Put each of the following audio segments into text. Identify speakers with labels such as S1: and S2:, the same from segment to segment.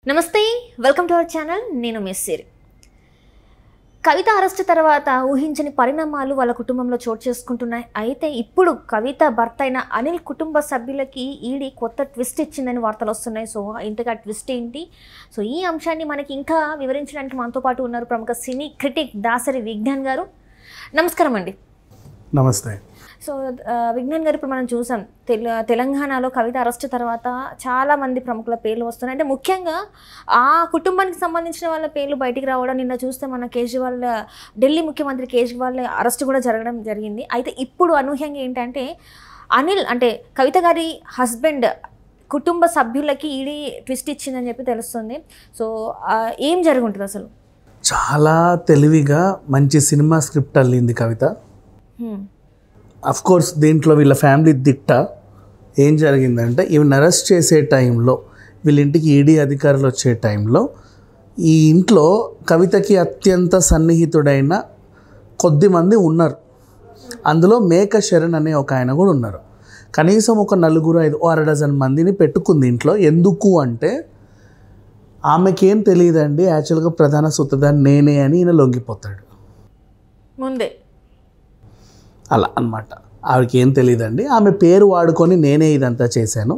S1: నమస్తే, welcome to our channel. నేను మెస్సిరి. కవిత arrest తర్వాత ఊహించని పరిణామాలు వాళ్ళ కుటుంబంలో చోటు చేసుకుంటున్నాయి. అయితే ఇప్పుడు కవిత భర్త అయిన అనిల్ కుటుంబ సభ్యులకి ఈడీ కొత్త ట్విస్ట్ ఇచ్చిందని వార్తలు వస్తున్నాయి. సో ఇంతగా ట్విస్ట్ ఏంటి? సో ఈ అంశాన్ని మనకి ఇంకా వివరించడానికి మనతో పాటు ఉన్నారు ప్రముఖ సినీ క్రిటిక్ దాసరి విజ్ఞాన్ గారు. నమస్కారం అండి.
S2: నమస్తే.
S1: సో విజ్ఞాన్ గారు, ఇప్పుడు మనం చూసాం తెలంగాణలో కవిత అరెస్ట్ తర్వాత చాలామంది ప్రముఖుల పేర్లు వస్తున్నాయి. అంటే ముఖ్యంగా ఆ కుటుంబానికి సంబంధించిన వాళ్ళ పేర్లు బయటికి రావడం, నిన్న చూస్తే మన కేజ్రీవాల్, ఢిల్లీ ముఖ్యమంత్రి కేజ్రీవాల్ అరెస్ట్ కూడా జరగడం జరిగింది. అయితే ఇప్పుడు అనూహ్యంగా ఏంటంటే అనిల్ అంటే కవిత గారి హస్బెండ్ కుటుంబ సభ్యులకి ఈడీ ట్విస్ట్ ఇచ్చిందని చెప్పి తెలుస్తుంది. సో ఏం జరుగుంటుంది అసలు?
S2: చాలా తెలివిగా మంచి సినిమా స్క్రిప్ట్ అల్లింది కవిత. అఫ్ కోర్స్ దీంట్లో వీళ్ళ ఫ్యామిలీ దిట్ట. ఏం జరిగిందంటే ఈవెన్ అరెస్ట్ చేసే టైంలో, వీళ్ళ ఇంటికి ఈడీ అధికారులు వచ్చే టైంలో ఈ ఇంట్లో కవితకి అత్యంత సన్నిహితుడైన కొద్దిమంది ఉన్నారు. అందులో మేక శరణ్ అనే ఒక ఆయన కూడా ఉన్నారు. కనీసం ఒక 4-5 డజన్ మందిని పెట్టుకుంది ఇంట్లో. ఎందుకు అంటే ఆమెకేం తెలియదండి, యాక్చువల్గా ప్రధాన సూత్రధారి నేనే అని ఈయన లొంగిపోతాడు
S1: ముందే.
S2: అలా అన్నమాట. ఆవిడకి ఏం తెలియదండి, ఆమె పేరు వాడుకొని నేనే ఇదంతా చేశాను,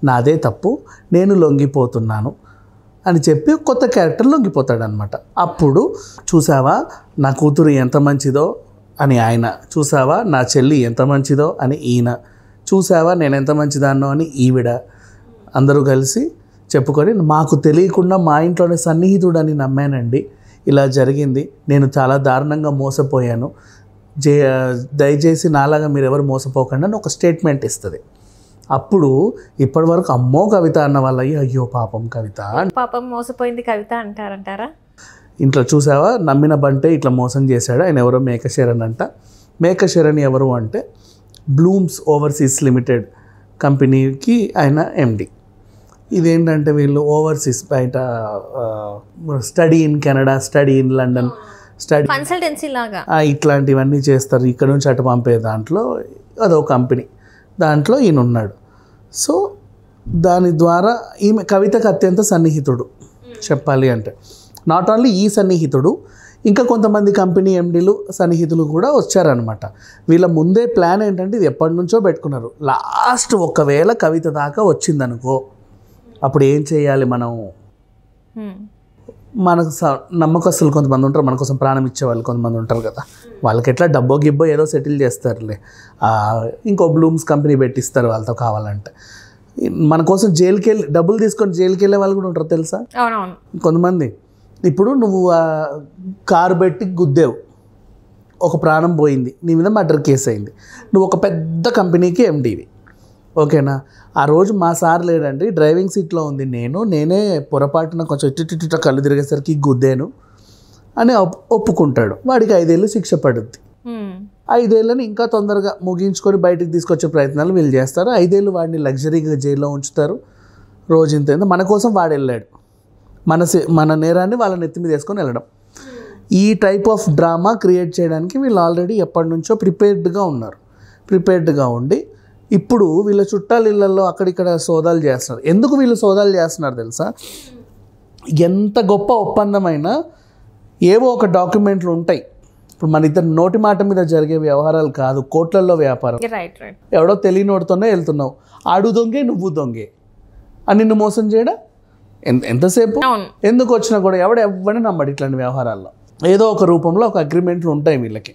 S2: నాదే తప్పు, నేను లొంగిపోతున్నాను అని చెప్పి కొత్త క్యారెక్టర్ లొంగిపోతాడు అనమాట. అప్పుడు చూసావా నా కూతురు ఎంత మంచిదో అని ఆయన, చూసావా నా చెల్లి ఎంత మంచిదో అని ఈయన, చూసావా నేను ఎంత మంచిదాన్నో అని ఈవిడ, అందరూ కలిసి చెప్పుకొని మాకు తెలియకుండా మా ఇంట్లోనే సన్నిహితుడని నమ్మానండి, ఇలా జరిగింది, నేను చాలా దారుణంగా మోసపోయాను, దయచేసి నాలాగా మీరు ఎవరు మోసపోకండి అని ఒక స్టేట్మెంట్ ఇస్తుంది. అప్పుడు ఇప్పటి వరకు అమ్మో కవిత అన్న వాళ్ళయ్యి అయ్యో పాపం కవిత,
S1: పాపం మోసపోయింది కవిత అంటారంటారా?
S2: ఇంట్లో చూసావా నమ్మిన బంటే ఇట్లా మోసం చేశాడు. ఆయన ఎవరో మేక శరణ్ అంట. మేక శరణ్ ఎవరు అంటే బ్లూమ్స్ ఓవర్సీస్ లిమిటెడ్ కంపెనీకి ఆయన ఎండి. ఇదేంటంటే వీళ్ళు ఓవర్సీస్ బయట study in Canada, study in London, study
S1: consultancy లాగా
S2: ఇట్లాంటివన్నీ చేస్తారు. ఇక్కడ నుంచి అటు పంపే దాంట్లో అదో కంపెనీ, దాంట్లో ఈయన ఉన్నాడు. సో దాని ద్వారా ఈమె కవితకు అత్యంత సన్నిహితుడు చెప్పాలి అంటే. నాట్ ఓన్లీ ఈ సన్నిహితుడు, ఇంకా కొంతమంది కంపెనీ ఎండీలు సన్నిహితులు కూడా వచ్చారనమాట. వీళ్ళ ముందే ప్లాన్ ఏంటంటే ఇది ఎప్పటి నుంచో పెట్టుకున్నారు. లాస్ట్ ఒకవేళ కవిత దాకా వచ్చిందనుకో అప్పుడు ఏం చేయాలి మనం? మనకు నమ్మకస్తులు కొంతమంది ఉంటారు, మన కోసం ప్రాణం ఇచ్చేవాళ్ళు కొంతమంది ఉంటారు కదా, వాళ్ళకి ఎట్లా డబ్బో గిబ్బో ఏదో సెటిల్ చేస్తారులే, ఇంకో బ్లూమ్స్ కంపెనీ పెట్టిస్తారు వాళ్ళతో కావాలంటే. మన కోసం జైలుకి వెళ్ళి డబ్బులు తీసుకొని జైలుకి వెళ్ళే వాళ్ళు కూడా ఉంటారు తెలుసా కొంతమంది. ఇప్పుడు నువ్వు కారు పెట్టి గుద్దేవు, ఒక ప్రాణం పోయింది, నీ మీద మర్డర్ కేసు అయింది, నువ్వు ఒక పెద్ద కంపెనీకి ఎండీవి, ఓకేనా? ఆ రోజు మా సార్ లేడండి, డ్రైవింగ్ సీట్లో ఉంది, నేనే పొరపాటున కొంచెం ఇట్ట కళ్ళు తిరిగేసరికి గుద్దాను అని ఒప్పుకుంటాడు. వాడికి 5 ఏళ్ళు శిక్ష పడుద్ది. 5 ఏళ్ళని ఇంకా తొందరగా ముగించుకొని బయటికి తీసుకొచ్చే ప్రయత్నాలు వీళ్ళు చేస్తారు. 5 ఏళ్ళు వాడిని లగ్జరీగా జైల్లో ఉంచుతారు. రోజు ఇంత మన కోసం వాడు వెళ్ళాడు, మన నేరాన్ని వాళ్ళ నెత్తి మీద వేసుకొని వెళ్ళడం. ఈ టైప్ ఆఫ్ డ్రామా క్రియేట్ చేయడానికి వీళ్ళు ఆల్రెడీ ఎప్పటి నుంచో ప్రిపేర్డ్గా ఉండి ఇప్పుడు వీళ్ళ చుట్టాల ఇళ్లలో అక్కడిక్కడ సోదాలు చేస్తున్నారు. ఎందుకు వీళ్ళు సోదాలు చేస్తున్నారు తెలుసా? ఎంత గొప్ప ఒప్పందమైనా ఏవో ఒక డాక్యుమెంట్లు ఉంటాయి. ఇప్పుడు మన ఇద్దరు నోటి మాట మీద జరిగే వ్యవహారాలు కాదు, కోట్లల్లో వ్యాపారం. ఎవడో తెలియనోడితోనే వెళ్తున్నావు, ఆడు దొంగే నువ్వు దొంగే అని నిన్ను మోసం చేయడం ఎంతసేపు? ఎందుకు వచ్చినా కూడా ఎవరిని నమ్మడు ఇట్లాంటి వ్యవహారాల్లో. ఏదో ఒక రూపంలో ఒక అగ్రిమెంట్లు ఉంటాయి వీళ్ళకి.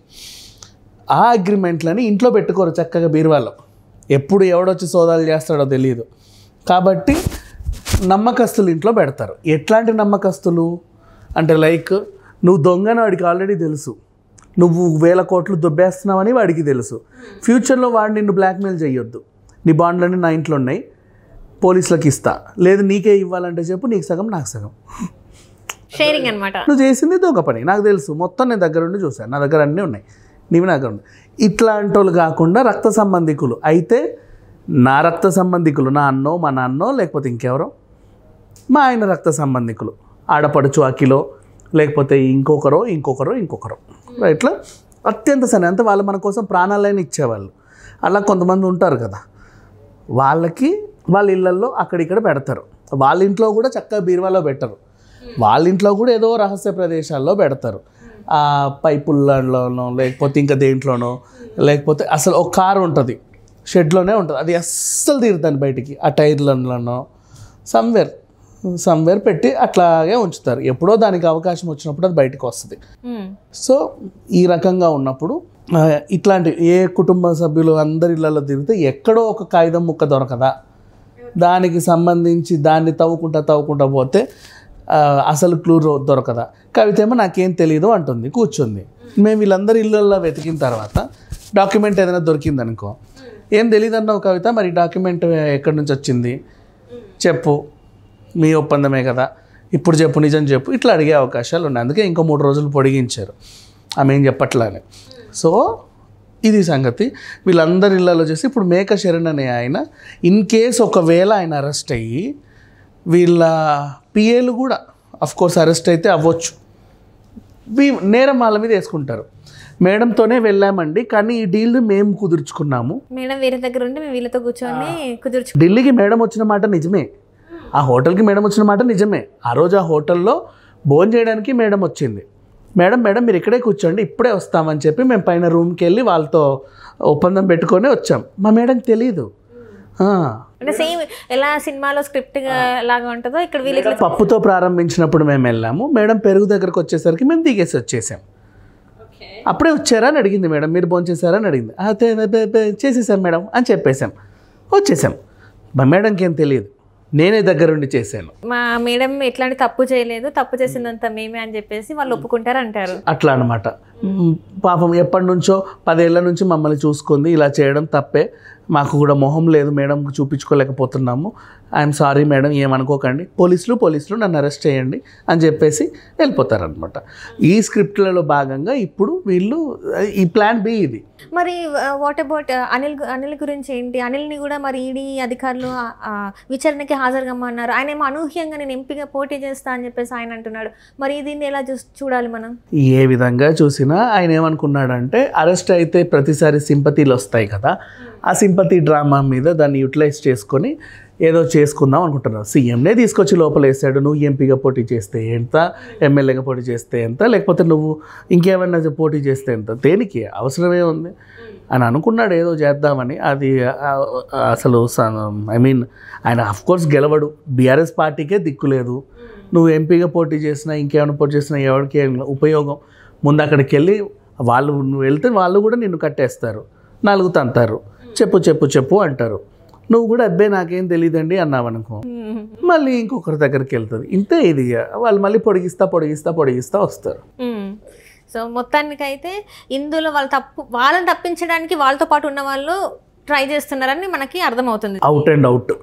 S2: ఆ అగ్రిమెంట్లని ఇంట్లో పెట్టుకోరు చక్కగా బీరువాలో, ఎప్పుడు ఎవడొచ్చి సోదాలు చేస్తాడో తెలియదు. కాబట్టి నమ్మకస్తులు ఇంట్లో పెడతారు. ఎట్లాంటి నమ్మకస్తులు అంటే లైక్ నువ్వు దొంగని వాడికి ఆల్రెడీ తెలుసు, నువ్వు 1000 కోట్లు దొబ్బేస్తున్నావని వాడికి తెలుసు. ఫ్యూచర్లో వాడు నిన్ను బ్లాక్మెయిల్ చేయొద్దు, నీ బాండ్లన్నీ నా ఇంట్లో ఉన్నాయి, పోలీసులకు ఇస్తా, లేదు నీకే ఇవ్వాలంటే చెప్పు, నీకు సగం నాకు సగం,
S1: షేరింగ్ అనమాట.
S2: నువ్వు చేసింది దొంగ పని నాకు తెలుసు, మొత్తం నేను దగ్గరుండి చూశాను, నా దగ్గర అన్నీ ఉన్నాయి, నీవి నా దగ్గర ఉన్నాయి. ఇట్లాంటి వాళ్ళు కాకుండా రక్త సంబంధికులు అయితే, నా రక్త సంబంధికులు నా అన్నో మా నాన్నో లేకపోతే ఇంకెవరో, మా ఆయన రక్త సంబంధికులు ఆడపడుచు అకిలో లేకపోతే ఇంకొకరో ఇట్లా అత్యంత అంతే వాళ్ళు మన కోసం ప్రాణాలైన ఇచ్చేవాళ్ళు. అలా కొంతమంది ఉంటారు కదా, వాళ్ళకి వాళ్ళ ఇళ్ళల్లో అక్కడిక్కడ పెడతారు. వాళ్ళ ఇంట్లో కూడా చక్కగా బీరువాలో పెట్టరు, వాళ్ళ ఇంట్లో కూడా ఏదో రహస్య ప్రదేశాల్లో పెడతారు, ఆ పైపుల్లోనో లేకపోతే ఇంకా దేంట్లోనో, లేకపోతే అసలు ఒక కారు ఉంటుంది షెడ్లోనే ఉంటుంది, అది అస్సలు తీరుతాను బయటికి, ఆ టైర్లలోనో సమ్వేర్ పెట్టి అట్లాగే ఉంచుతారు. ఎప్పుడో దానికి అవకాశం వచ్చినప్పుడు అది బయటకు వస్తుంది. సో ఈ రకంగా ఉన్నప్పుడు ఇట్లాంటి ఏ కుటుంబ సభ్యులు అందరి ఇళ్ళలో తిరిగితే ఎక్కడో ఒక కాగితం ముక్క దొరకదా, దానికి సంబంధించి దాన్ని తవ్వుకుంటా పోతే అసలు క్లూ దొరకదా. కవిత ఏమో నాకేం తెలియదు అంటుంది, కూర్చుంది. మేము వీళ్ళందరి ఇళ్ళల్లో వెతికిన తర్వాత డాక్యుమెంట్ ఏదైనా దొరికిందనుకో, ఏం తెలియదు అన్నావు కవిత, మరి డాక్యుమెంట్ ఎక్కడి నుంచి వచ్చింది చెప్పు, మీ ఒప్పందమే కదా, ఇప్పుడు చెప్పు, నిజం చెప్పు, ఇట్లా అడిగే అవకాశాలు ఉన్నాయి. అందుకే ఇంకో 3 రోజులు పొడిగించారు, ఆమె ఏం చెప్పట్లానే. సో ఇది సంగతి. వీళ్ళందరి ఇళ్ళలో చేసి ఇప్పుడు మేక శరణ్ అనే ఆయన ఇన్ కేస్ ఒకవేళ ఆయన అరెస్ట్ అయ్యి వీళ్ళ పిఏలు కూడా అఫ్కోర్స్ అరెస్ట్ అయితే అవ్వచ్చు, నేరం వాళ్ళ మీద వేసుకుంటారు. మేడంతోనే వెళ్ళామండి, కానీ ఈ డీల్ మేము కుదుర్చుకున్నాము,
S1: మేడం వేరే దగ్గర ఉండి మేము వీళ్ళతో కూర్చొని
S2: ఢిల్లీకి మేడం వచ్చిన మాట నిజమే, ఆ హోటల్కి మేడం వచ్చిన మాట నిజమే. ఆ రోజు ఆ హోటల్లో భోజనం చేయడానికి మేడం వచ్చింది. మేడం మీరు ఇక్కడే కూర్చోండి, ఇప్పుడే వస్తామని చెప్పి మేము పైన రూమ్కి వెళ్ళి వాళ్ళతో ఒప్పందం పెట్టుకొని వచ్చాం. మా మేడం తెలీదు.
S1: అంటే సేమ్ ఎలా సినిమాలో స్క్రిప్ట్ లాగా ఉంటుందో ఇక్కడ వీళ్ళకి
S2: పప్పుతో ప్రారంభించినప్పుడు మేము వెళ్ళాము, మేడం పెరుగు దగ్గరకు వచ్చేసరికి మేము దిగేసి వచ్చేసాం. అప్పుడే వచ్చారా అని అడిగింది మేడం, మీరు భోజనం చేశారా అని అడిగింది. చేసేసాం మేడం అని చెప్పేశాం, వచ్చేసాం. మా మేడంకి ఏం తెలియదు, నేనే దగ్గరుండి చేశాను.
S1: మా మేడం ఎట్లాంటి తప్పు చేయలేదు, తప్పు చేసిందంత మేమే అని చెప్పేసి వాళ్ళు ఒప్పుకుంటారు అంటారు.
S2: అట్లా అనమాట. పాపం ఎప్పటి నుంచో 10 ఏళ్ల నుంచి మమ్మల్ని చూసుకుంది, ఇలా చేయడం తప్పే, మాకు కూడా మొహం లేదు, మేడంకి చూపించుకోలేకపోతున్నాము, ఐఎమ్ సారీ మేడం, ఏమనుకోకండి, పోలీసులు నన్ను అరెస్ట్ చేయండి అని చెప్పేసి వెళ్ళిపోతారనమాట. ఈ స్క్రిప్ట్లలో భాగంగా ఇప్పుడు వీళ్ళు ఈ ప్లాన్ బి ఇది.
S1: మరి వాట్ అబౌట్ అనిల్ గురించి ఏంటి? అనిల్ని కూడా మరి ఈడీ అధికారులు విచారణకి హాజరుగమ్మన్నారు. ఆయన ఏమో అనూహ్యంగా నేను ఎంపీగా పోటీ చేస్తా అని చెప్పేసి ఆయన అంటున్నాడు. మరి దీన్ని ఎలా చూడాలి మనం?
S2: ఏ విధంగా చూసినా ఆయన ఏమనుకున్నాడంటే, అరెస్ట్ అయితే ప్రతిసారి సింపతీలు వస్తాయి కదా, ఆ సింపతి డ్రామా మీద దాన్ని యూటిలైజ్ చేసుకొని ఏదో చేసుకుందాం అనుకుంటున్నారు. సీఎంనే తీసుకొచ్చి లోపల వేసాడు, నువ్వు ఎంపీగా పోటీ చేస్తే ఎంత, ఎమ్మెల్యేగా పోటీ చేస్తే ఎంత, లేకపోతే నువ్వు ఇంకేమైనా పోటీ చేస్తే ఎంత, దేనికి అవసరమే ఉంది అని అనుకున్నాడు ఏదో చేద్దామని. అది అసలు ఆయన అఫ్కోర్స్ గెలవడు, బీఆర్ఎస్ పార్టీకే దిక్కులేదు. నువ్వు ఎంపీగా పోటీ చేసినా ఇంకేమైనా పోటీ చేసినా ఎవరికి ఉపయోగం? ముందు అక్కడికి వెళ్ళి వాళ్ళు, నువ్వు వెళ్తే వాళ్ళు కూడా నిన్ను కట్టేస్తారు, 4 తంతారు, చెప్పు అంటారు. నువ్వు కూడా అబ్బాయి నాకేం తెలియదండి అన్నావు అనుకో, మళ్ళీ ఇంకొకరి దగ్గరికి వెళ్తుంది. ఇంతే ఇది, వాళ్ళు మళ్ళీ పొడిగిస్తా వస్తారు.
S1: సో మొత్తానికైతే ఇందులో వాళ్ళని తప్పించడానికి వాళ్ళతో పాటు ఉన్న వాళ్ళు ట్రై చేస్తున్నారని మనకి అర్థమవుతుంది.
S2: Out and out.